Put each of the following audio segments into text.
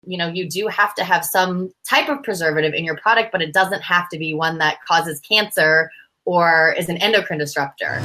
you do have to have some type of preservative in your product, but it doesn't have to be one that causes cancer or is an endocrine disruptor.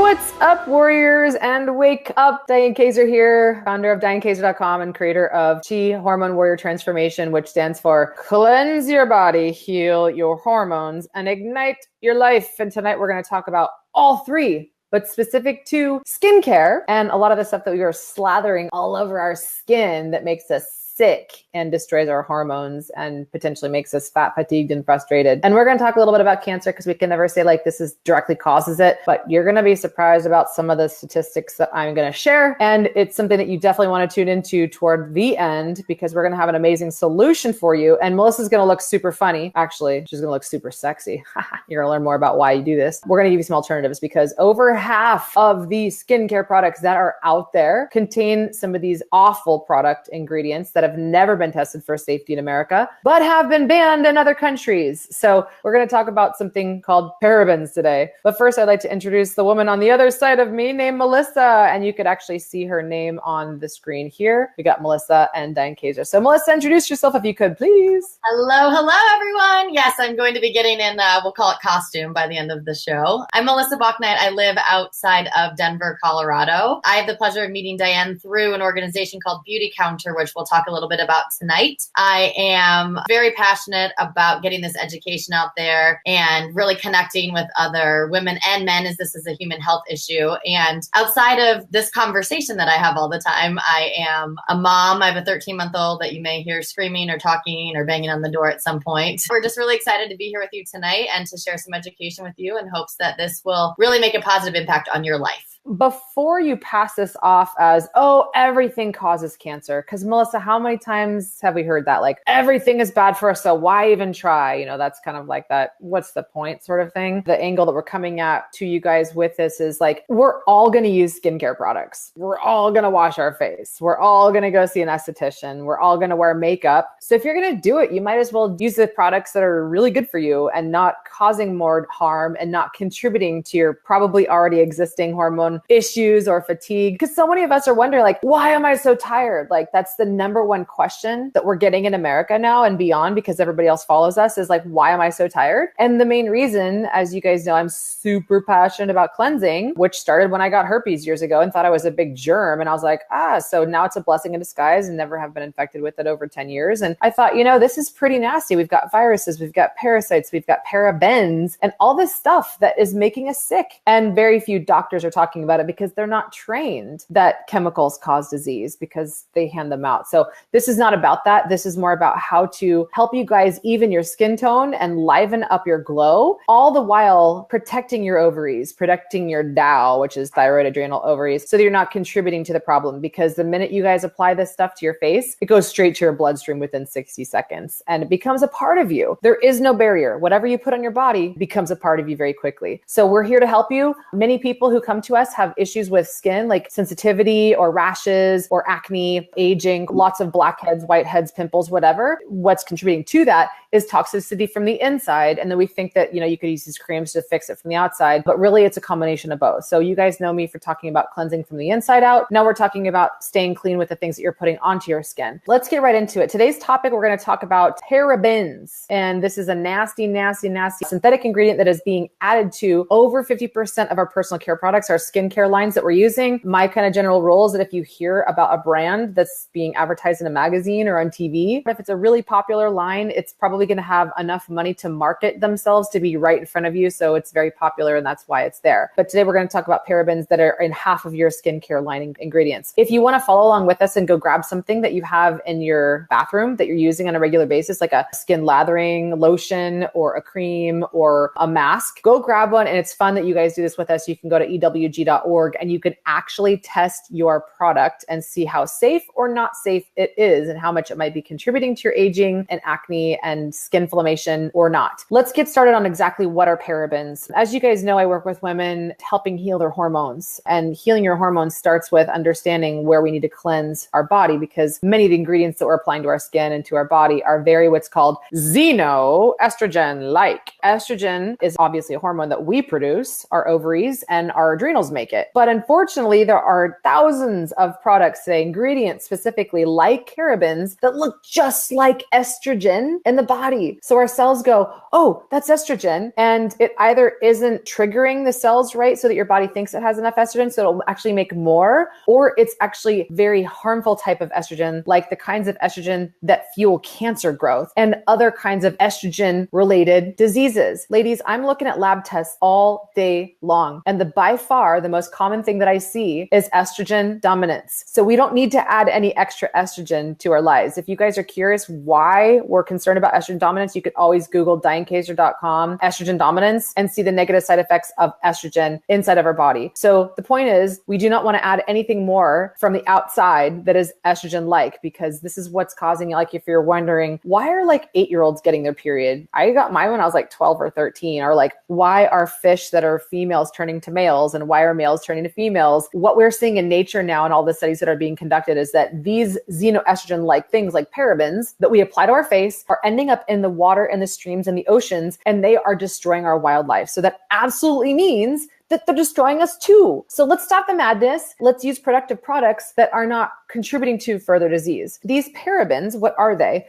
What's up, warriors, and wake up. Diane Kaiser here, founder of DianeKaiser.com and creator of Hormone Warrior Transformation, which stands for cleanse your body, heal your hormones, and ignite your life. And tonight we're going to talk about all three, but specific to skincare and a lot of the stuff that we are slathering all over our skin that makes us sick and destroys our hormones and potentially makes us fat, fatigued, and frustrated. And we're going to talk a little bit about cancer because we can never say like this is directly causes it, but you're going to be surprised about some of the statistics that I'm going to share. And it's something that you definitely want to tune into toward the end because we're going to have an amazing solution for you. And Melissa's going to look super funny. Actually, she's going to look super sexy. You're going to learn more about why you do this. We're going to give you some alternatives because over half of the skincare products that are out there contain some of these awful product ingredients that have never been tested for safety in America, but have been banned in other countries. So we're going to talk about something called parabens today. But first, I'd like to introduce the woman on the other side of me named Melissa. And you could actually see her name on the screen here. We got Melissa and Diane Kaiser. So Melissa, introduce yourself if you could, please. Hello, everyone. Yes, I'm going to be getting in, we'll call it costume by the end of the show. I'm Melissa Bachnight. I live outside of Denver, Colorado. I have the pleasure of meeting Diane through an organization called Beauty Counter, which we'll talk a little bit about tonight. I am very passionate about getting this education out there and really connecting with other women and men as this is a human health issue. And outside of this conversation that I have all the time, I am a mom. I have a 13-month-old that you may hear screaming or talking or banging on the door at some point. We're just really excited to be here with you tonight and to share some education with you in hopes that this will really make a positive impact on your life. Before you pass this off as, oh, everything causes cancer, because Melissa, how many times have we heard that? Like, everything is bad for us, so why even try? That's kind of like that, what's the point sort of thing. The angle that we're coming at to you guys with this is like, we're all going to use skincare products. We're all going to wash our face. We're all going to go see an esthetician. We're all going to wear makeup. So if you're going to do it, you might as well use the products that are really good for you and not causing more harm and not contributing to your probably already existing hormone issues or fatigue. Because so many of us are wondering like, why am I so tired? Like that's the number one question that we're getting in America now and beyond because everybody else follows us is like, why am I so tired? And the main reason, as you guys know, I'm super passionate about cleansing, which started when I got herpes years ago and thought I was a big germ. And I was like, so now it's a blessing in disguise and never have been infected with it over 10 years. And I thought, this is pretty nasty. We've got viruses, we've got parasites, we've got parabens and all this stuff that is making us sick. And very few doctors are talking about it because they're not trained that chemicals cause disease because they hand them out. So this is not about that. This is more about how to help you guys even your skin tone and liven up your glow, all the while protecting your ovaries, protecting your Tao, which is thyroid, adrenal, ovaries, so that you're not contributing to the problem. Because the minute you guys apply this stuff to your face, it goes straight to your bloodstream within 60 seconds and it becomes a part of you. There is no barrier. Whatever you put on your body becomes a part of you very quickly. So we're here to help you. Many people who come to us have issues with skin like sensitivity or rashes or acne, aging, lots of blackheads, whiteheads, pimples, whatever. What's contributing to that is toxicity from the inside. And then we think that, you could use these creams to fix it from the outside, but really it's a combination of both. So you guys know me for talking about cleansing from the inside out. Now we're talking about staying clean with the things that you're putting onto your skin. Let's get right into it. Today's topic, we're going to talk about parabens. And this is a nasty, nasty, nasty synthetic ingredient that is being added to over 50% of our personal care products, our skincare lines that we're using. My kind of general rule is that if you hear about a brand that's being advertised in a magazine or on TV, if it's a really popular line, it's probably going to have enough money to market themselves to be right in front of you. So it's very popular and that's why it's there. But today we're going to talk about parabens that are in half of your skincare line ingredients. If you want to follow along with us and go grab something that you have in your bathroom that you're using on a regular basis, like a skin lathering lotion or a cream or a mask, go grab one. And it's fun that you guys do this with us. You can go to ewg.com trilogy.org, and you can actually test your product and see how safe or not safe it is and how much it might be contributing to your aging and acne and skin inflammation or not. Let's get started on exactly what are parabens. As you guys know, I work with women helping heal their hormones, and healing your hormones starts with understanding where we need to cleanse our body, because many of the ingredients that we're applying to our skin and to our body are very what's called xenoestrogen-like. Estrogen is obviously a hormone that we produce, our ovaries and our adrenals make it. But unfortunately, there are thousands of products today, ingredients specifically like parabens, that look just like estrogen in the body. So our cells go, oh, that's estrogen. And it either isn't triggering the cells right so that your body thinks it has enough estrogen, so it'll actually make more, or it's actually very harmful type of estrogen, like the kinds of estrogen that fuel cancer growth and other kinds of estrogen related diseases. Ladies, I'm looking at lab tests all day long. And by far, the most common thing that I see is estrogen dominance. So we don't need to add any extra estrogen to our lives. If you guys are curious why we're concerned about estrogen dominance, you could always Google DianeKaiser.com estrogen dominance and see the negative side effects of estrogen inside of our body. So the point is, we do not want to add anything more from the outside that is estrogen-like, because this is what's causing, like if you're wondering, why are like 8-year-olds getting their period? I got mine when I was like 12 or 13. Or like, why are fish that are females turning to males, and why are males turning to females? What we're seeing in nature now, and all the studies that are being conducted, is that these xenoestrogen-like things like parabens that we apply to our face are ending up in the water and the streams and the oceans, and they are destroying our wildlife. So that absolutely means that they're destroying us too. So let's stop the madness. Let's use productive products that are not contributing to further disease. These parabens, what are they?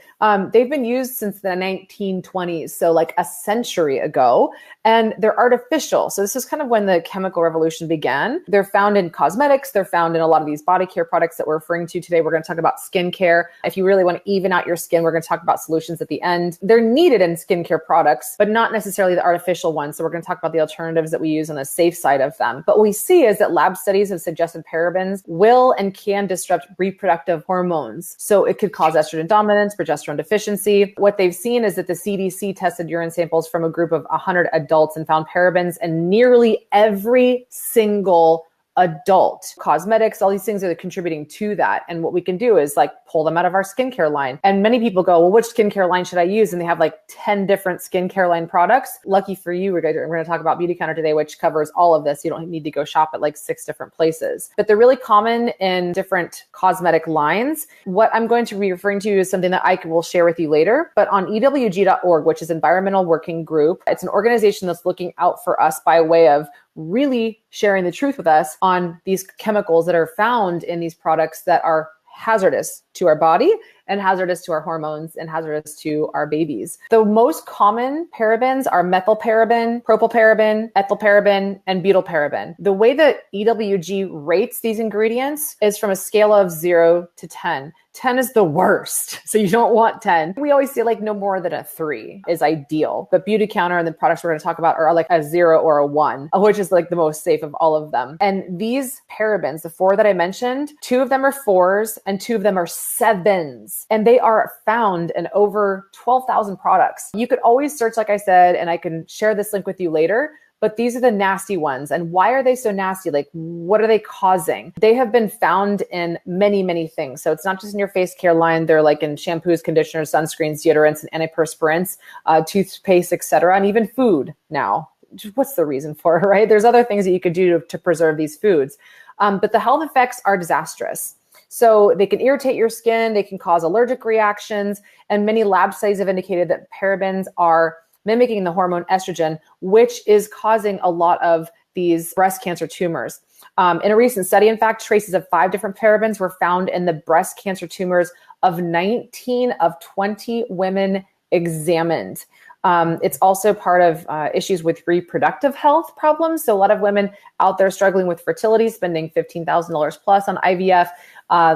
They've been used since the 1920s, so like a century ago, and they're artificial. So this is kind of when the chemical revolution began. They're found in cosmetics. They're found in a lot of these body care products that we're referring to today. We're going to talk about skincare. If you really want to even out your skin, we're going to talk about solutions at the end. They're needed in skincare products, but not necessarily the artificial ones. So we're going to talk about the alternatives that we use on the safe side of them. But what we see is that lab studies have suggested parabens will and can disrupt reproductive hormones. So it could cause estrogen dominance, progesterone deficiency. What they've seen is that the CDC tested urine samples from a group of 100 adults and found parabens in nearly every single adult. Cosmetics, all these things are contributing to that. And what we can do is like pull them out of our skincare line. And many people go, well, which skincare line should I use? And they have like 10 different skincare line products. Lucky for you, we're going to talk about Beauty Counter today, which covers all of this. You don't need to go shop at like 6 different places, but they're really common in different cosmetic lines. What I'm going to be referring to is something that I will share with you later, but on EWG.org, which is Environmental Working Group, it's an organization that's looking out for us by way of really sharing the truth with us on these chemicals that are found in these products that are hazardous to our body and hazardous to our hormones and hazardous to our babies. The most common parabens are methylparaben, propylparaben, ethylparaben, and butylparaben. The way that EWG rates these ingredients is from a scale of 0 to 10. 10 is the worst. So you don't want 10. We always say like no more than a 3 is ideal. But Beauty Counter and the products we're going to talk about are like a 0 or a 1, which is like the most safe of all of them. And these parabens, the 4 that I mentioned, 2 of them are 4s and 2 of them are 7s. And they are found in over 12,000 products. You could always search, like I said, and I can share this link with you later. But these are the nasty ones. And why are they so nasty? Like, what are they causing? They have been found in many, many things. So it's not just in your face care line. They're like in shampoos, conditioners, sunscreens, deodorants, and antiperspirants, toothpaste, etc., and even food now. What's the reason for it, right? There's other things that you could do to preserve these foods. But the health effects are disastrous. So they can irritate your skin. They can cause allergic reactions. And many lab studies have indicated that parabens are mimicking the hormone estrogen, which is causing a lot of these breast cancer tumors. In a recent study, in fact, traces of 5 different parabens were found in the breast cancer tumors of 19 of 20 women examined. It's also part of issues with reproductive health problems. So a lot of women out there struggling with fertility, spending $15,000 plus on IVF.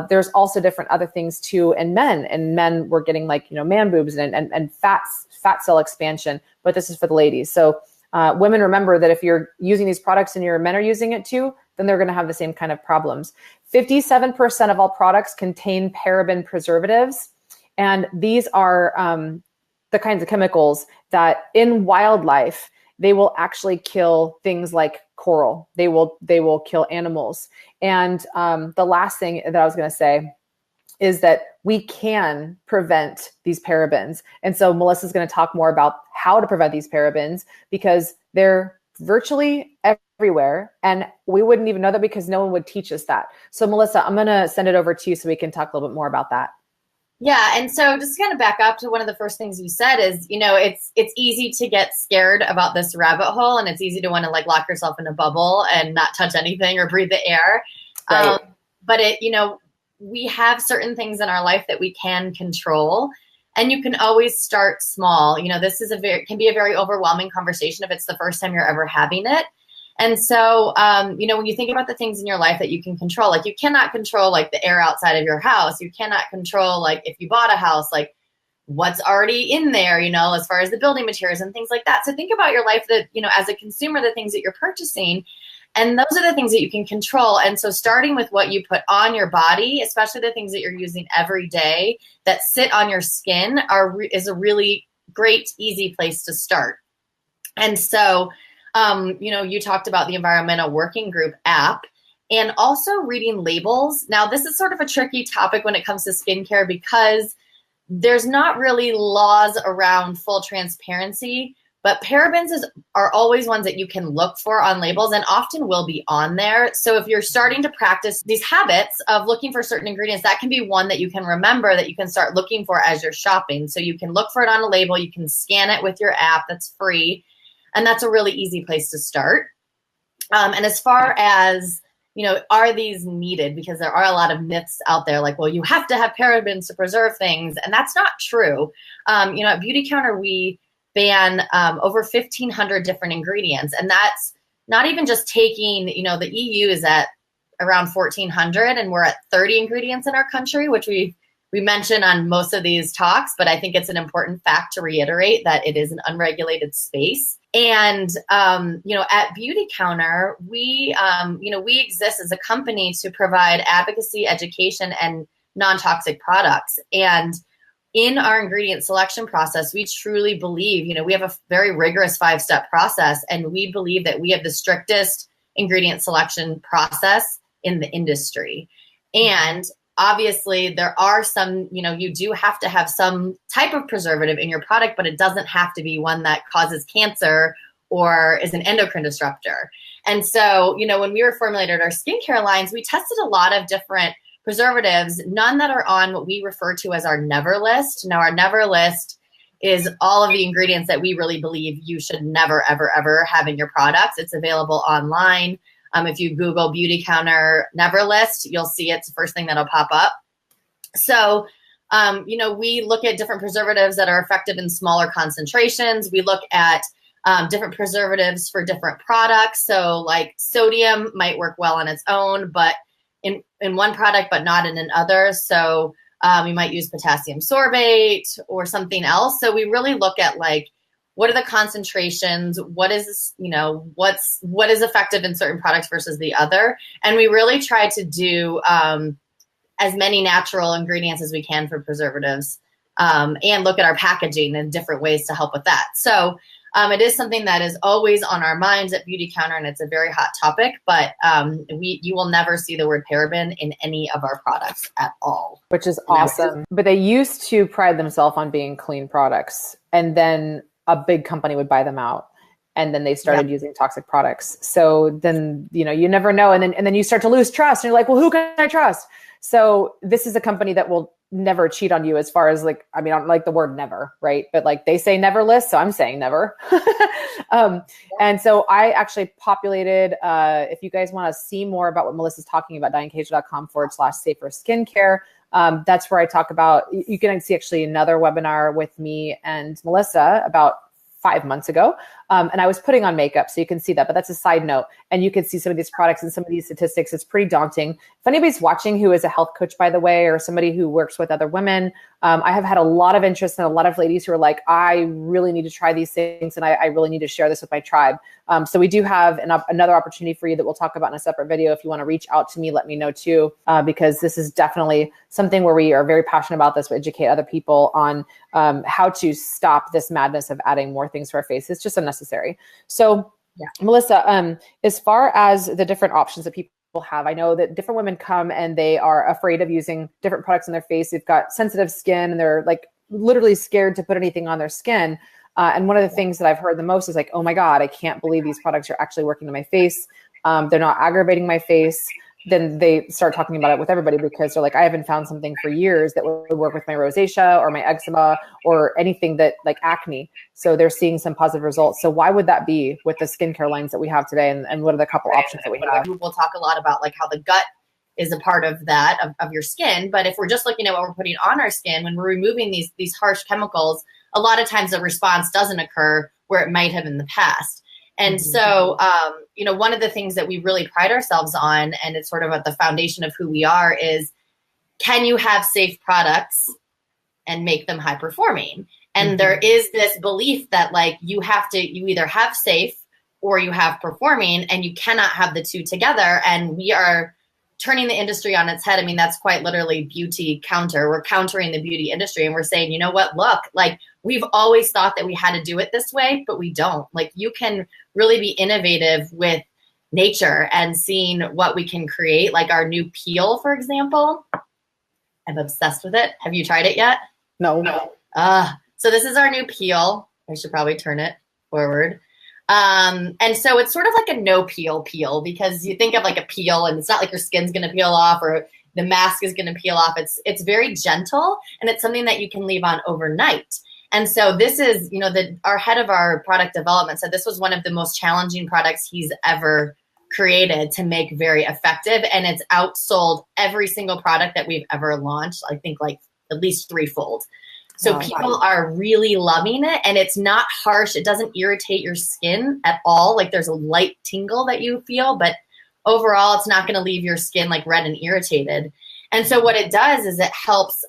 There's also different other things too in men. And men were getting like, man boobs and fat cell expansion, but this is for the ladies. So women, remember that if you're using these products and your men are using it too, then they're going to have the same kind of problems. 57% of all products contain paraben preservatives. And these are the kinds of chemicals that in wildlife they will actually kill things like coral. They will kill animals. And the last thing that I was going to say is that we can prevent these parabens. And so Melissa's going to talk more about how to prevent these parabens, because they're virtually everywhere. And we wouldn't even know that because no one would teach us that. So Melissa, I'm going to send it over to you so we can talk a little bit more about that. Yeah. And so just kind of back up to one of the first things you said is, it's easy to get scared about this rabbit hole, and it's easy to want to like lock yourself in a bubble and not touch anything or breathe the air. Right. But we have certain things in our life that we can control, and you can always start small. This is can be a very overwhelming conversation if it's the first time you're ever having it. And so, when you think about the things in your life that you can control, like you cannot control like the air outside of your house. You cannot control like if you bought a house, like what's already in there, as far as the building materials and things like that. So think about your life that, as a consumer, the things that you're purchasing. And those are the things that you can control. And so starting with what you put on your body, especially the things that you're using every day that sit on your skin is a really great, easy place to start. And so, you talked about the Environmental Working Group app and also reading labels. Now, this is sort of a tricky topic when it comes to skincare because there's not really laws around full transparency. But parabens are always ones that you can look for on labels and often will be on there. So if you're starting to practice these habits of looking for certain ingredients, that can be one that you can remember that you can start looking for as you're shopping. So you can look for it on a label. You can scan it with your app. That's free. And that's a really easy place to start. And as far as, are these needed? Because there are a lot of myths out there like, well, you have to have parabens to preserve things. And that's not true. At Beauty Counter, we ban over 1,500 different ingredients. And that's not even just taking, the EU is at around 1,400 and we're at 30 ingredients in our country, which we mention on most of these talks, but I think it's an important fact to reiterate that it is an unregulated space. And, at Beauty Counter, we exist as a company to provide advocacy, education, and non-toxic products. And in our ingredient selection process, we truly believe, we have a very rigorous 5-step process, and we believe that we have the strictest ingredient selection process in the industry. And obviously there are some, you do have to have some type of preservative in your product, but it doesn't have to be one that causes cancer or is an endocrine disruptor. And so, when we reformulated our skincare lines, we tested a lot of different preservatives, none that are on what we refer to as our never list. Now, our never list is all of the ingredients that we really believe you should never, ever, ever have in your products. It's available online. If you Google Beauty Counter never list, you'll see it's the first thing that'll pop up. So, we look at different preservatives that are effective in smaller concentrations. We look at different preservatives for different products. So like sodium might work well on its own, but in one product, but not in another. So we might use potassium sorbate or something else. So we really look at like, what are the concentrations? What is, what is effective in certain products versus the other? And we really try to do as many natural ingredients as we can for preservatives and look at our packaging and different ways to help with that. So it is something that is always on our minds at Beauty Counter, and it's a very hot topic, but you will never see the word paraben in any of our products at all. Which is awesome. But they used to pride themselves on being clean products, and then a big company would buy them out. And then they started using toxic products. So then, you never know. And then you start to lose trust, and you're like, well, who can I trust? So this is a company that will never cheat on you as far as like, I don't like the word never, right? But like they say never list, so I'm saying never. And so I actually populated, if you guys want to see more about what Melissa's talking about, dianecage.com/safer skincare. That's where I talk about, you can see actually another webinar with me and Melissa about 5 months ago. And I was putting on makeup, so you can see that, but that's a side note. And you can see some of these products and some of these statistics. It's pretty daunting. If anybody's watching who is a health coach, by the way, or somebody who works with other women, I have had a lot of interest and a lot of ladies who are like, I really need to try these things, and I really need to share this with my tribe. So we do have another opportunity for you that we'll talk about in a separate video. If you want to reach out to me, let me know too, because this is definitely something where we are very passionate about this. We educate other people on how to stop this madness of adding more things to our face. It's just unnecessary. So yeah. Melissa, as far as the different options that people have, I know that different women come and they are afraid of using different products on their face. They've got sensitive skin and they're like literally scared to put anything on their skin. And one of the things that I've heard the most is like, oh my God, I can't believe these products are actually working on my face. They're not aggravating my face. Then they start talking about it with everybody because they're like, I haven't found something for years that would work with my rosacea or my eczema or anything that like acne. So they're seeing some positive results. So why would that be with the skincare lines that we have today? And what are the couple options that we have? We'll talk a lot about like how the gut is a part of that, of your skin. But if we're just looking at what we're putting on our skin, when we're removing these harsh chemicals, a lot of times the response doesn't occur where it might have in the past. And so, one of the things that we really pride ourselves on, and it's sort of at the foundation of who we are, is can you have safe products and make them high performing? And there is this belief that like you either have safe or you have performing, and you cannot have the two together. And we are turning the industry on its head. I mean, that's quite literally beauty counter. We're countering the beauty industry and we're saying, you know what, look, like we've always thought that we had to do it this way, but we don't. Like you can really be innovative with nature and seeing what we can create. Like our new peel, for example, I'm obsessed with it. Have you tried it yet? No. So this is our new peel. I should probably turn it forward. And so it's sort of like a no peel because you think of like a peel and it's not like your skin's going to peel off or the mask is going to peel off. It's very gentle and it's something that you can leave on overnight. And so this is, our head of our product development said this was one of the most challenging products he's ever created to make very effective. And it's outsold every single product that we've ever launched. I think like at least threefold. So people are really loving it and it's not harsh. It doesn't irritate your skin at all. Like there's a light tingle that you feel, but overall it's not going to leave your skin like red and irritated. And so what it does is it helps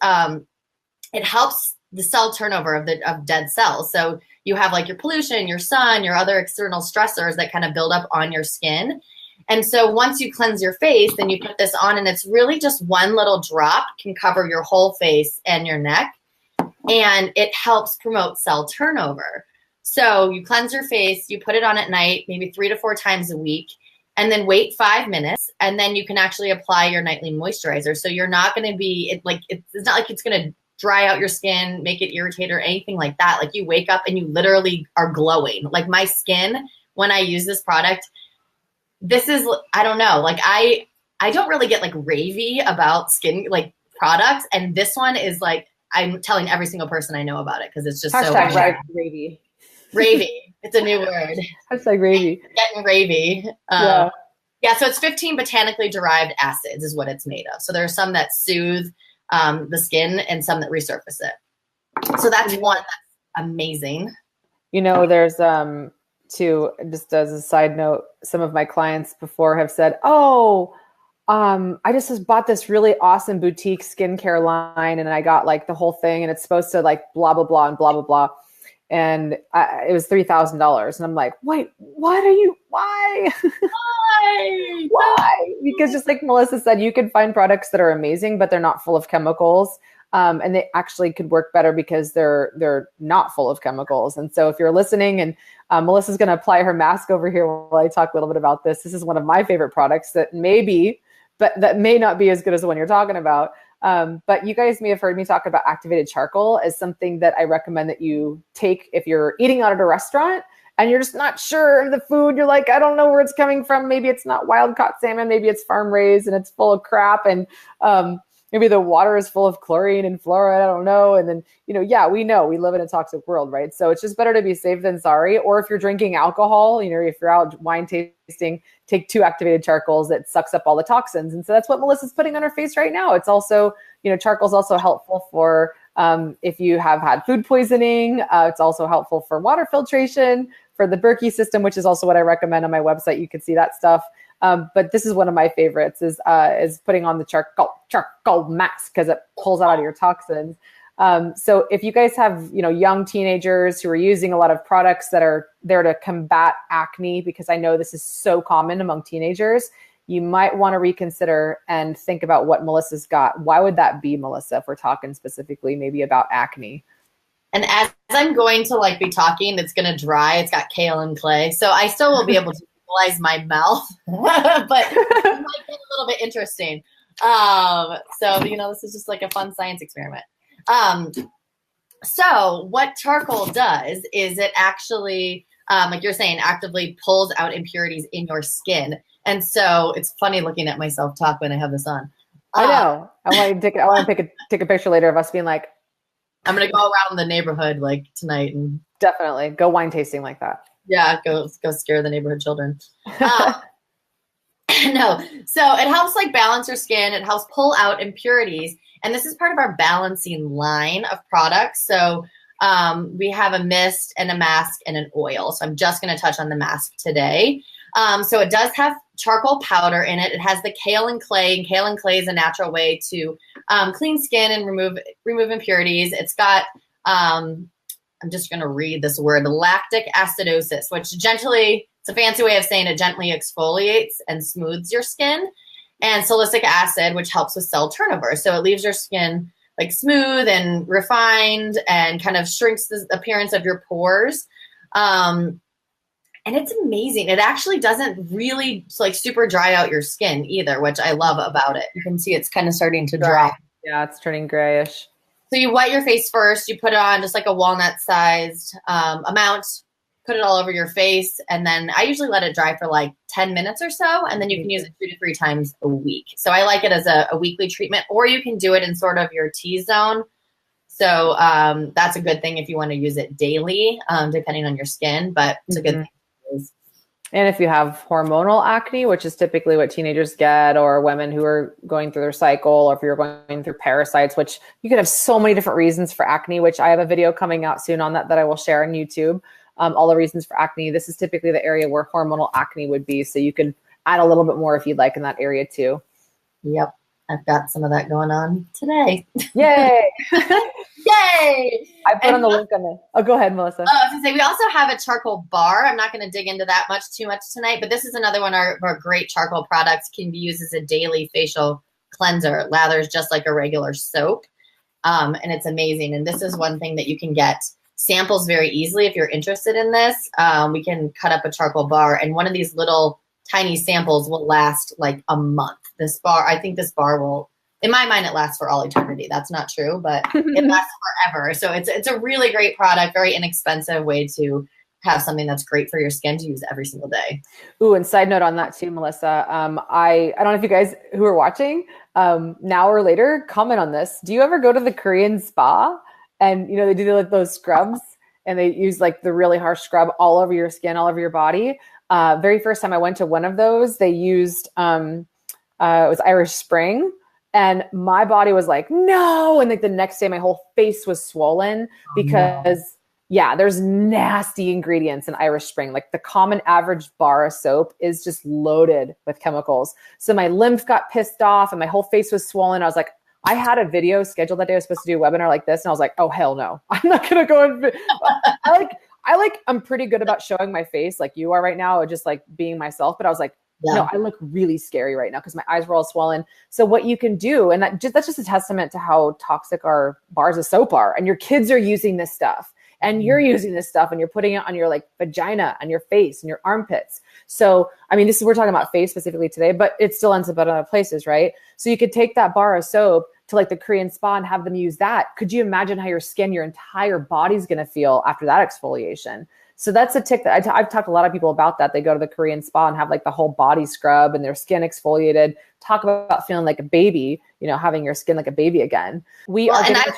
the cell turnover of dead cells. So you have like your pollution, your sun, your other external stressors that kind of build up on your skin. And so once you cleanse your face, then you put this on and it's really just one little drop can cover your whole face and your neck. And it helps promote cell turnover. So you cleanse your face, you put it on at night, maybe 3 to 4 times a week, and then wait 5 minutes. And then you can actually apply your nightly moisturizer. So you're not going to be, it's not like it's going to dry out your skin, make it irritate or anything like that. Like you wake up and you literally are glowing. Like my skin, when I use this product, this is, I don't know, like I don't really get like ravey about skin like products. And this one is like, I'm telling every single person I know about it because it's just Hashtag so ravey. Ravey. It's a new word. Hashtag ravey. Getting ravey. Yeah, so it's 15 botanically derived acids is what it's made of. So there are some that soothe the skin and some that resurface it. So that's one that's amazing. There's just as a side note, some of my clients before have said, I just bought this really awesome boutique skincare line and I got like the whole thing and it's supposed to like blah, blah, blah and blah, blah, blah. And it was $3,000. And I'm like, wait, why? Why? Because just like Melissa said, you can find products that are amazing, but they're not full of chemicals. And they actually could work better because they're not full of chemicals. And so if you're listening and Melissa's going to apply her mask over here while I talk a little bit about this. This is one of my favorite products that that may not be as good as the one you're talking about. But you guys may have heard me talk about activated charcoal as something that I recommend that you take if you're eating out at a restaurant and you're just not sure of the food. You're like, I don't know where it's coming from. Maybe it's not wild caught salmon. Maybe it's farm raised and it's full of crap. And maybe the water is full of chlorine and fluoride. I don't know. And then, we know we live in a toxic world, right? So it's just better to be safe than sorry. Or if you're drinking alcohol, if you're out wine tasting, take 2 activated charcoals that sucks up all the toxins. And so that's what Melissa's putting on her face right now. It's also, charcoal is also helpful for if you have had food poisoning. It's also helpful for water filtration, for the Berkey system, which is also what I recommend on my website. You can see that stuff. But this is one of my favorites is putting on the charcoal mask because it pulls out all your toxins. So if you guys have, young teenagers who are using a lot of products that are there to combat acne, because I know this is so common among teenagers, you might want to reconsider and think about what Melissa's got. Why would that be, Melissa, if we're talking specifically maybe about acne? And as I'm going to be talking, it's going to dry. It's got kale and clay. So I still will be able to utilize my mouth, but it might get a little bit interesting. So, this is just like a fun science experiment. So what charcoal does is it actually, like you're saying, actively pulls out impurities in your skin. And so it's funny looking at myself talk when I have this on. I know. I want to take a picture later of us being like, I'm going to go around the neighborhood tonight and definitely go wine tasting like that. Yeah. Go scare the neighborhood children. No. So it helps balance your skin. It helps pull out impurities. And this is part of our balancing line of products. So we have a mist and a mask and an oil. So I'm just going to touch on the mask today. So it does have charcoal powder in it. It has the kale and clay, and kale and clay is a natural way to clean skin and remove impurities. It's got, I'm just going to read this word, lactic acidosis, which it's a fancy way of saying it gently exfoliates and smooths your skin, and salicylic acid, which helps with cell turnover. So it leaves your skin smooth and refined and kind of shrinks the appearance of your pores. And it's amazing. It actually doesn't really super dry out your skin either, which I love about it. You can see it's kind of starting to dry. Yeah, it's turning grayish. So you wet your face first. You put it on just like a walnut-sized amount. Put it all over your face. And then I usually let it dry for 10 minutes or so. And then you can use it 2 to 3 times a week. So I like it as a weekly treatment, or you can do it in sort of your T-zone. So that's a good thing if you want to use it daily, depending on your skin. But it's a good thing. And if you have hormonal acne, which is typically what teenagers get, or women who are going through their cycle, or if you're going through parasites, which you could have so many different reasons for acne, which I have a video coming out soon on that I will share on YouTube. All the reasons for acne. This is typically the area where hormonal acne would be. So you can add a little bit more if you'd like in that area too. Yep. I've got some of that going on today. Yay. Yay. I put on the link on the, oh, go ahead, Melissa. I was going to say, we also have a charcoal bar. I'm not going to dig into that too much tonight, but this is another one of our great charcoal products. Can be used as a daily facial cleanser. It lathers just like a regular soap. And it's amazing. And this is one thing that you can get samples very easily if you're interested in this. We can cut up a charcoal bar, and one of these little tiny samples will last a month. I think this bar will, in my mind, it lasts for all eternity. That's not true, but it lasts forever. So it's a really great product, very inexpensive way to have something that's great for your skin to use every single day. Ooh, and side note on that too, Melissa. I don't know if you guys who are watching now or later comment on this. Do you ever go to the Korean spa and they do those scrubs and they use the really harsh scrub all over your skin, all over your body? Very first time I went to one of those, they used it was Irish Spring, and my body was like, no. And the next day my whole face was swollen because there's nasty ingredients in Irish Spring. The common average bar of soap is just loaded with chemicals. So my lymph got pissed off and my whole face was swollen. I was like, I had a video scheduled that day. I was supposed to do a webinar like this. And I was like, oh, hell no. I'm not going to go and I'm pretty good about showing my face like you are right now, or just being myself. But I was like, no, I look really scary right now because my eyes were all swollen. So what you can do, and that's just a testament to how toxic our bars of soap are. And your kids are using this stuff, and you're using this stuff, and you're putting it on your vagina and your face and your armpits. So, I mean, we're talking about face specifically today, but it still ends up at other places, right? So you could take that bar of soap to the Korean spa and have them use that. Could you imagine how your skin, your entire body's going to feel after that exfoliation? So that's a tip that I've talked to a lot of people about that. They go to the Korean spa and have the whole body scrub and their skin exfoliated. Talk about feeling like a baby, having your skin like a baby again. That's a good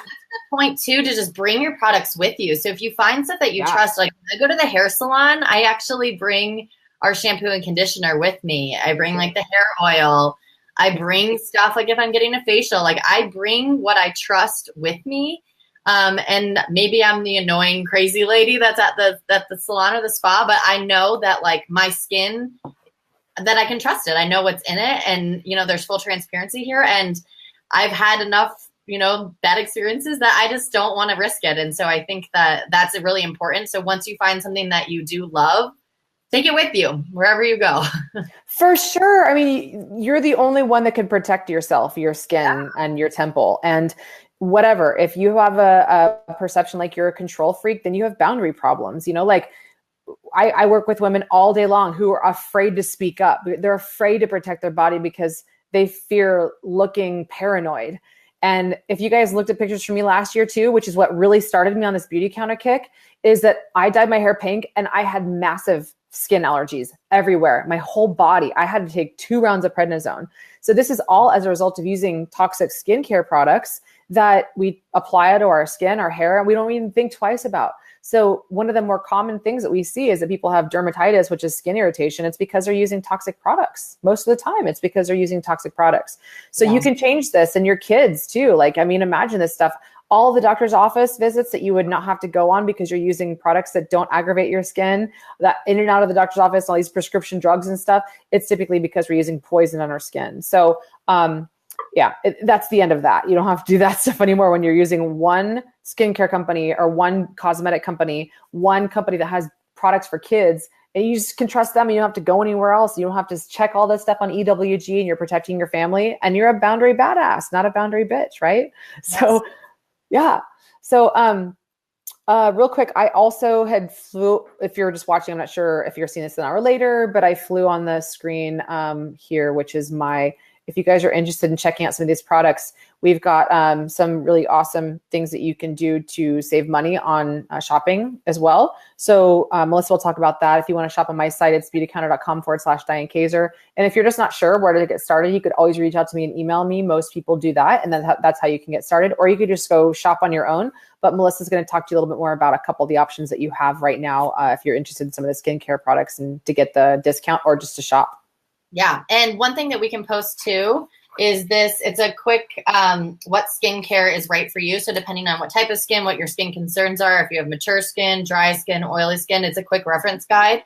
point too, to just bring your products with you. So if you find stuff that you trust, when I go to the hair salon, I actually bring our shampoo and conditioner with me. I bring the hair oil. I bring stuff if I'm getting a facial, I bring what I trust with me. And maybe I'm the annoying, crazy lady that's at the salon or the spa, but I know that my skin, that I can trust it. I know what's in it, and there's full transparency here. And I've had enough bad experiences that I just don't want to risk it. And so I think that that's really important. So once you find something that you do love, take it with you wherever you go. For sure. I mean, you're the only one that can protect yourself, your skin and your temple. And whatever, if you have a perception like you're a control freak, then you have boundary problems. Like I work with women all day long who are afraid to speak up. They're afraid to protect their body because they fear looking paranoid. And if you guys looked at pictures from me last year too, which is what really started me on this beauty counter kick, is that I dyed my hair pink and I had massive skin allergies everywhere, my whole body. I had to take 2 rounds of prednisone. So this is all as a result of using toxic skincare products that we apply to our skin, our hair, and we don't even think twice about. So one of the more common things that we see is that people have dermatitis, which is skin irritation. It's because they're using toxic products. Most of the time, it's because they're using toxic products. So you can change this, and your kids too. Like, I mean, imagine this stuff. All the doctor's office visits that you would not have to go on because you're using products that don't aggravate your skin, that in and out of the doctor's office, all these prescription drugs and stuff, it's typically because we're using poison on our skin. So that's the end of that. You don't have to do that stuff anymore when you're using one skincare company or one cosmetic company, one company that has products for kids, and you just can trust them and you don't have to go anywhere else. You don't have to check all this stuff on EWG, and you're protecting your family, and you're a boundary badass, not a boundary bitch, right? Yes. So yeah. So, real quick, I also had flew, if you're just watching, I'm not sure if you're seeing this an hour later, but I flew on the screen here, which is if you guys are interested in checking out some of these products, we've got some really awesome things that you can do to save money on shopping as well. So Melissa will talk about that. If you want to shop on my site, it's beautycounter.com/Diane Kaiser. And if you're just not sure where to get started, you could always reach out to me and email me. Most people do that. And then that's how you can get started. Or you could just go shop on your own. But Melissa's going to talk to you a little bit more about a couple of the options that you have right now if you're interested in some of the skincare products and to get the discount or just to shop. Yeah. And one thing that we can post too is this. It's a quick what skincare is right for you. So depending on what type of skin, what your skin concerns are, if you have mature skin, dry skin, oily skin, it's a quick reference guide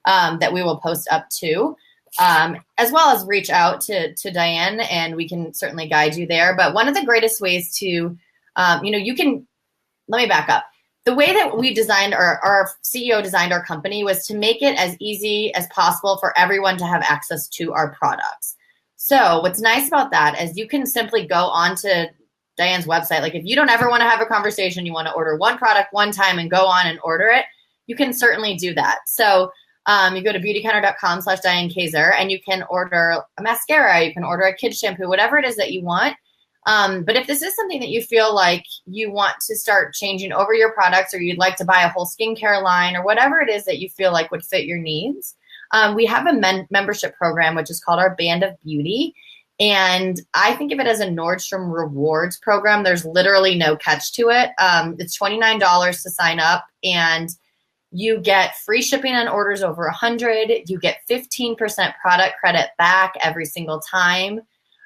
that we will post up too, as well as reach out to Diane, and we can certainly guide you there. But one of the greatest ways to, let me back up. The way that we designed our CEO designed our company was to make it as easy as possible for everyone to have access to our products. So what's nice about that is you can simply go onto Diane's website. Like if you don't ever want to have a conversation, you want to order one product one time and go on and order it, you can certainly do that. So you go to beautycounter.com/Diane Kaiser and you can order a mascara, you can order a kid shampoo, whatever it is that you want. But if this is something that you feel like you want to start changing over your products, or you'd like to buy a whole skincare line, or whatever it is that you feel like would fit your needs, we have a membership program, which is called our Band of Beauty. And I think of it as a Nordstrom rewards program. There's literally no catch to it. It's $29 to sign up, and you get free shipping on orders over 100. You get 15% product credit back every single time.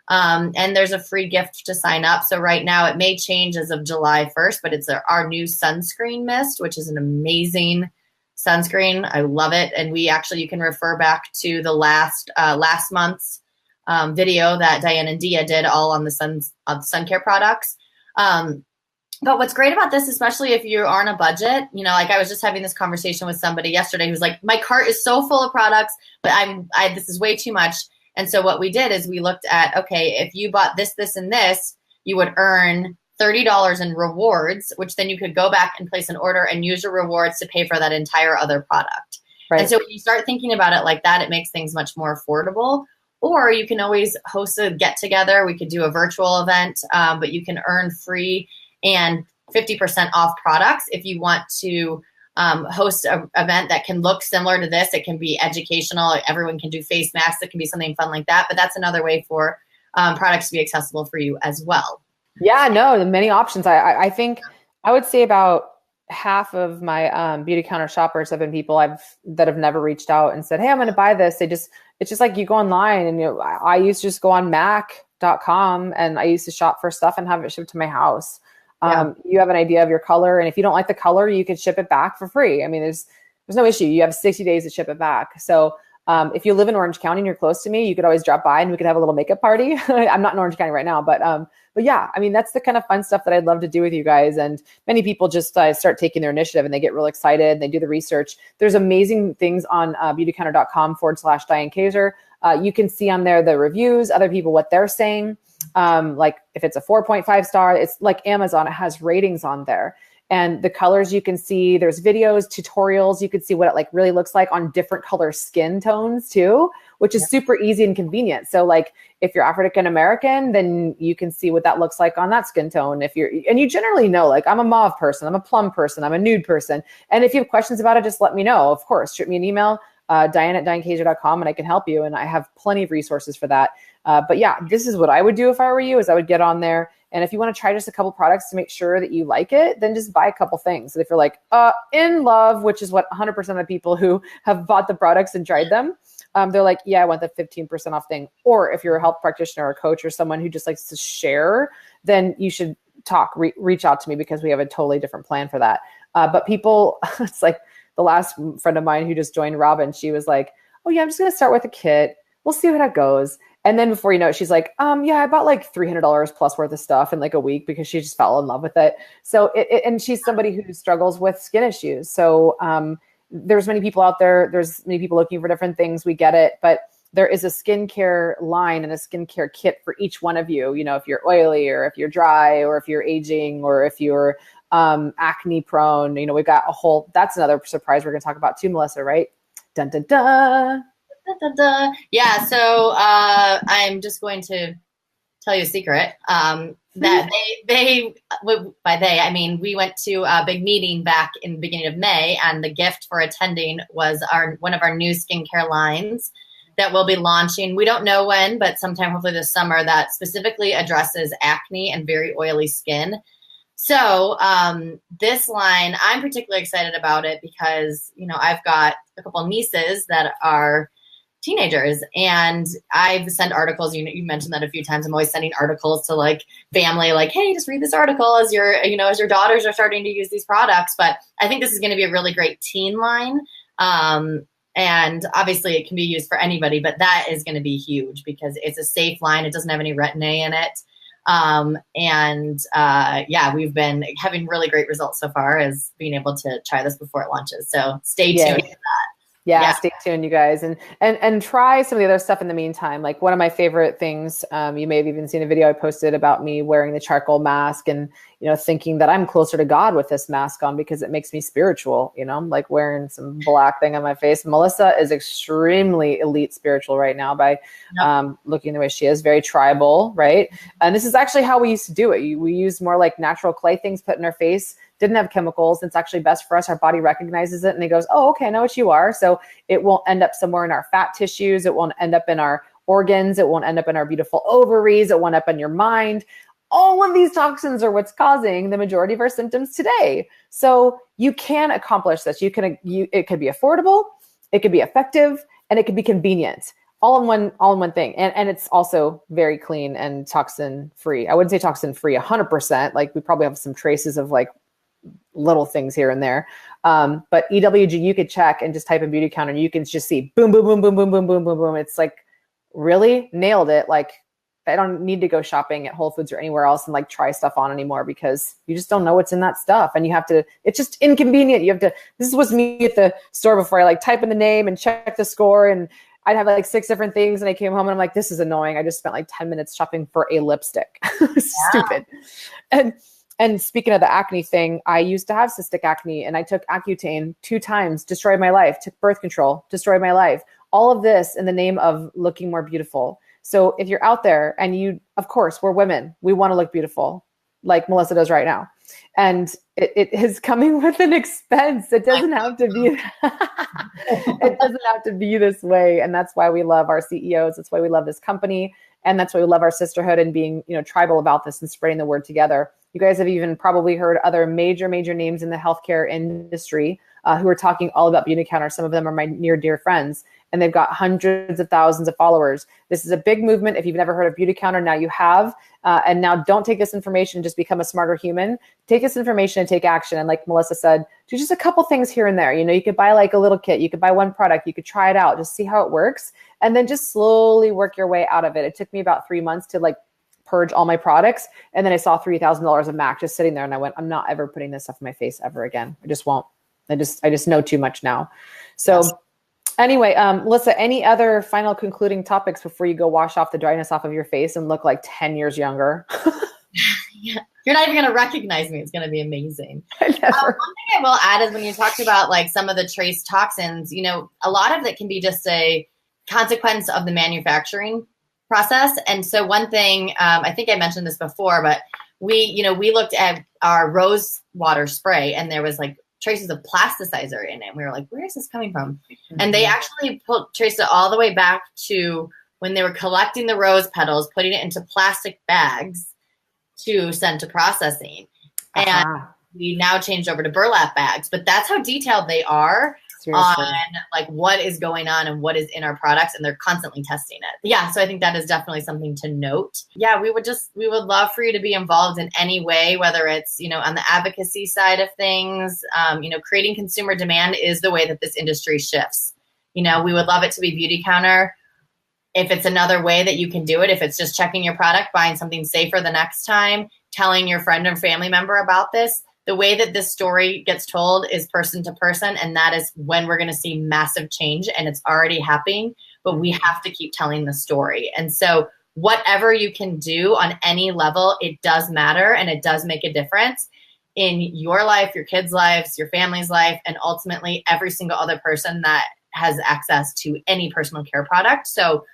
And there's a free gift to sign up. So right now it may change as of July 1st, but it's our new sunscreen mist, which is an amazing sunscreen. I love it. And you can refer back to the last month's video that Diane and Dia did all on the sun care products. But what's great about this, especially if you are on a budget, like I was just having this conversation with somebody yesterday who's like, my cart is so full of products, but this is way too much. And so what we did is we looked at, okay, if you bought this, this, and this, you would earn $30 in rewards, which then you could go back and place an order and use your rewards to pay for that entire other product. Right. And so when you start thinking about it like that, it makes things much more affordable. Or you can always host a get-together. We could do a virtual event, but you can earn free and 50% off products if you want to host an event that can look similar to this. It can be educational. Everyone can do face masks. It can be something fun like that. But that's another way for products to be accessible for you as well. Yeah, no, the many options. I think I would say about half of my beauty counter shoppers have been people that have never reached out and said, hey, I'm going to buy this. It's just like you go online, and I used to just go on Mac.com and I used to shop for stuff and have it shipped to my house. Yeah. You have an idea of your color, and if you don't like the color, you can ship it back for free. I mean, there's no issue. You have 60 days to ship it back. So If you live in Orange County and you're close to me, you could always drop by and we could have a little makeup party. I'm not in Orange County right now, but yeah, I mean, that's the kind of fun stuff that I'd love to do with you guys. And many people just start taking their initiative and they get real excited and they do the research. There's amazing things on beautycounter.com/Diane Kaiser. You can see on there the reviews, other people, what they're saying. Like if it's a 4.5 star, it's like Amazon, it has ratings on there. And the colors you can see, there's videos, tutorials, you can see what it like really looks like on different color skin tones too, which is super easy and convenient. So like if you're African American, then you can see what that looks like on that skin tone. And you generally know, like I'm a mauve person, I'm a plum person, I'm a nude person. And if you have questions about it, just let me know. Of course, shoot me an email, Diane@DianeKaiser.com, and I can help you. And I have plenty of resources for that. But yeah, this is what I would do if I were you, is I would get on there. And if you want to try just a couple products to make sure that you like it, then just buy a couple things. And if you're like in love, which is what 100% of the people who have bought the products and tried them, they're like, yeah, I want the 15% off thing. Or if you're a health practitioner or coach or someone who just likes to share, then you should reach out to me, because we have a totally different plan for that. But people, it's like the last friend of mine who just joined, Robin, she was like, oh yeah, I'm just going to start with a kit. We'll see how that goes. And then before you know it, she's like, yeah, I bought like $300 plus worth of stuff in like a week because she just fell in love with it. So and she's somebody who struggles with skin issues. So there's many people out there. There's many people looking for different things. We get it. But there is a skincare line and a skincare kit for each one of you. You know, if you're oily or if you're dry or if you're aging or if you're acne prone, you know, we've got a whole, that's another surprise we're going to talk about too, Melissa, right? Dun, dun, dun. Da, da, da. Yeah, so I'm just going to tell you a secret. That by they, I mean, we went to a big meeting back in the beginning of May, and the gift for attending was one of our new skincare lines that we'll be launching. We don't know when, but sometime hopefully this summer, that specifically addresses acne and very oily skin. So this line, I'm particularly excited about it because, you know, I've got a couple of nieces that are teenagers, and I've sent articles. You mentioned that a few times. I'm always sending articles to like family, like, hey, just read this article as your daughters are starting to use these products. But I think this is going to be a really great teen line. And obviously it can be used for anybody, but that is going to be huge because it's a safe line. It doesn't have any retin-A in it. Yeah, we've been having really great results so far as being able to try this before it launches. So stay tuned for that. Yeah, stay tuned, you guys, and try some of the other stuff in the meantime. Like one of my favorite things, you may have even seen a video I posted about me wearing the charcoal mask and, you know, thinking that I'm closer to God with this mask on because it makes me spiritual. You know, I'm like wearing some black thing on my face. Melissa is extremely elite spiritual right now by looking the way she is, very tribal, right? And this is actually how we used to do it. We used more like natural clay things put in our face. Didn't have chemicals. It's actually best for us. Our body recognizes it and it goes, oh, okay, I know what you are. So it won't end up somewhere in our fat tissues. It won't end up in our organs. It won't end up in our beautiful ovaries. It won't end up in your mind. All of these toxins are what's causing the majority of our symptoms today. So you can accomplish this. It could be affordable, it could be effective, and it could be convenient. All in one thing. And it's also very clean and toxin free. I wouldn't say toxin free 100%. Like we probably have some traces of like little things here and there. But EWG, you could check and just type in Beauty Counter and you can just see boom, boom, boom, boom, boom, boom, boom, boom, boom. It's like really nailed it. Like I don't need to go shopping at Whole Foods or anywhere else and like try stuff on anymore because you just don't know what's in that stuff. And you have to, it's just inconvenient. This was me at the store before I like type in the name and check the score, and I'd have like 6 different things. And I came home and I'm like, this is annoying. I just spent like 10 minutes shopping for a lipstick. Stupid. And speaking of the acne thing, I used to have cystic acne and I took Accutane 2 times, destroyed my life, took birth control, destroyed my life. All of this in the name of looking more beautiful. So if you're out there and of course, we're women, we want to look beautiful like Melissa does right now. And it is coming with an expense. It doesn't have to be, it doesn't have to be this way. And that's why we love our CEOs. That's why we love this company. And that's why we love our sisterhood and being, tribal about this and spreading the word together. You guys have even probably heard other major names in the healthcare industry who are talking all about Beauty Counter. Some of them are my near dear friends. and they've got hundreds of thousands of followers. This is a big movement. If you've never heard of Beautycounter, now you have. And now don't take this information, just become a smarter human. Take this information and take action. And like Melissa said, do just a couple things here and there. You know, you could buy like a little kit, you could buy one product, you could try it out, just see how it works. And then just slowly work your way out of it. It took me about 3 months to like purge all my products. And then I saw $3,000 of MAC just sitting there. And I went, I'm not ever putting this stuff in my face ever again. I just won't. I just know too much now. So anyway, Melissa, any other final concluding topics before you go wash off the dryness off of your face and look like 10 years younger? Yeah. You're not even going to recognize me. It's going to be amazing. One thing I will add is when you talked about like some of the trace toxins, you know, a lot of it can be just a consequence of the manufacturing process. And so one thing, I think I mentioned this before, but we looked at our rose water spray and there was like traces of plasticizer in it. We were like, where is this coming from? Mm-hmm. And they actually traced it all the way back to when they were collecting the rose petals, putting it into plastic bags to send to processing. And we now changed over to burlap bags, but that's how detailed they are. Seriously. On like what is going on and what is in our products, and they're constantly testing it. Yeah, so I think that is definitely something to note. Yeah, we would love for you to be involved in any way, whether it's, you know, on the advocacy side of things. You know, creating consumer demand is the way that this industry shifts. You know, we would love it to be Beautycounter. If it's another way that you can do it, if it's just checking your product, buying something safer the next time, telling your friend or family member about this, the way that this story gets told is person to person, and that is when we're going to see massive change, and it's already happening, but we have to keep telling the story. And so whatever you can do on any level, it does matter, and it does make a difference in your life, your kids' lives, your family's life, and ultimately every single other person that has access to any personal care product. So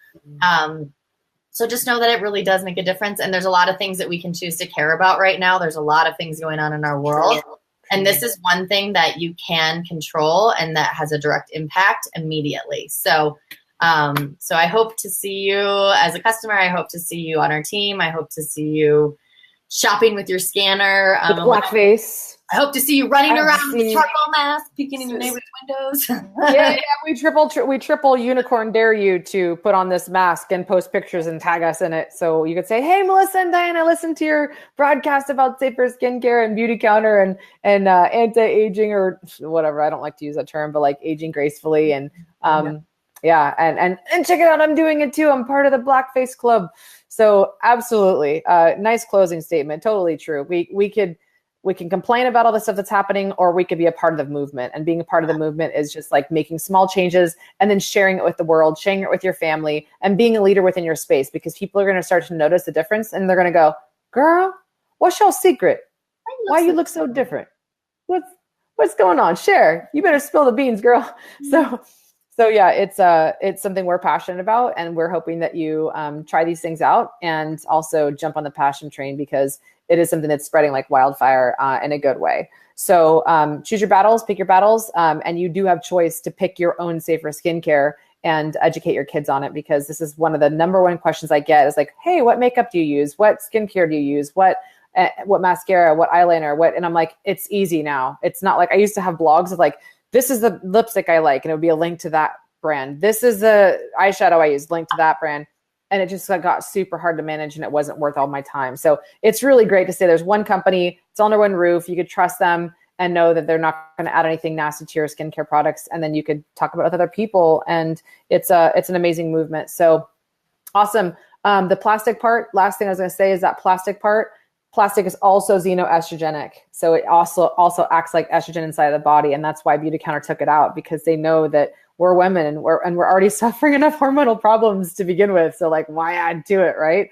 just know that it really does make a difference. And there's a lot of things that we can choose to care about right now. There's a lot of things going on in our world. And this is one thing that you can control and that has a direct impact immediately. So I hope to see you as a customer. I hope to see you on our team. I hope to see you shopping with your scanner. With blackface. I hope to see you running around with charcoal mask, peeking in your neighbor's windows. yeah, we triple unicorn dare you to put on this mask and post pictures and tag us in it. So you could say, hey, Melissa and Diane, I listened to your broadcast about safer skincare and Beautycounter and anti-aging or whatever. I don't like to use that term, but like aging gracefully. And and check it out. I'm doing it too. I'm part of the Blackface Club. So absolutely. Nice closing statement. Totally true. We can complain about all the stuff that's happening, or we could be a part of the movement. And being a part of the movement is just like making small changes and then sharing it with the world, sharing it with your family, and being a leader within your space, because people are going to start to notice the difference, and they're going to go, girl, what's your secret? Why you look so different? What's going on? Share. You better spill the beans, girl. So yeah, it's something we're passionate about, and we're hoping that you try these things out and also jump on the passion train, because it is something that's spreading like wildfire in a good way. So choose your battles, pick your battles, and you do have choice to pick your own safer skincare and educate your kids on it, because this is one of the number one questions I get is like, hey, what makeup do you use? What skincare do you use? What mascara, what eyeliner, what? And I'm like, it's easy now. It's not like I used to have blogs of like, this is the lipstick I like, and it would be a link to that brand. This is the eyeshadow I use, link to that brand. And it just got super hard to manage, and it wasn't worth all my time. So it's really great to say there's one company, it's under one roof. You could trust them and know that they're not going to add anything nasty to your skincare products. And then you could talk about it with other people. And it's an amazing movement. So awesome. The plastic part, last thing I was going to say is that plastic part. Plastic is also xenoestrogenic. So it also acts like estrogen inside of the body. And that's why Beautycounter took it out, because they know that we're women and we're already suffering enough hormonal problems to begin with. So like, why add to it, right?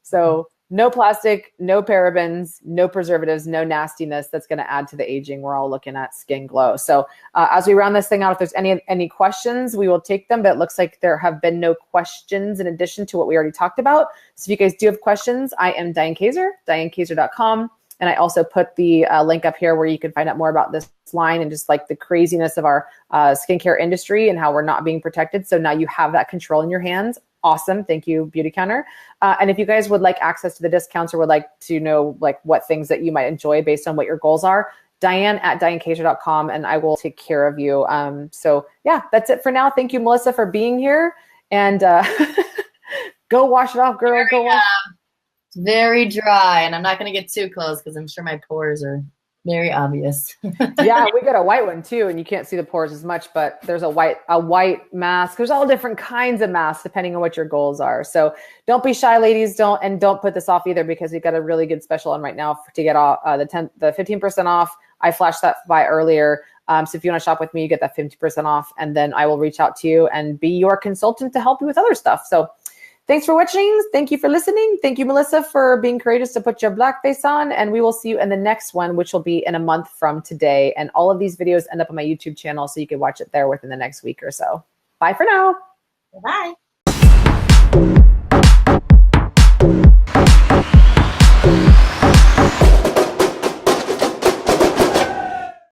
So no plastic, no parabens, no preservatives, no nastiness that's going to add to the aging. We're all looking at skin glow. So as we round this thing out, if there's any questions, we will take them. But it looks like there have been no questions in addition to what we already talked about. So if you guys do have questions, I am Diane Kaiser, dianekaiser.com. And I also put the link up here where you can find out more about this line and just like the craziness of our skincare industry and how we're not being protected. So now you have that control in your hands. Awesome. Thank you, Beautycounter. And if you guys would like access to the discounts or would like to know like what things that you might enjoy based on what your goals are, Diane at dianecaser.com, and I will take care of you. So yeah, that's it for now. Thank you, Melissa, for being here. And go wash it off, girl. Go wash. It's very dry, and I'm not going to get too close because I'm sure my pores are very obvious. Yeah, we got a white one too, and you can't see the pores as much, but there's a white mask. There's all different kinds of masks depending on what your goals are. So don't be shy, ladies. Don't put this off either, because we got a really good special on right now to get off the 15% off. I flashed that by earlier. So if you want to shop with me, you get that 50% off, and then I will reach out to you and be your consultant to help you with other stuff. So thanks for watching. Thank you for listening. Thank you, Melissa, for being courageous to put your black face on. And we will see you in the next one, which will be in a month from today. And all of these videos end up on my YouTube channel, so you can watch it there within the next week or so. Bye for now. Bye.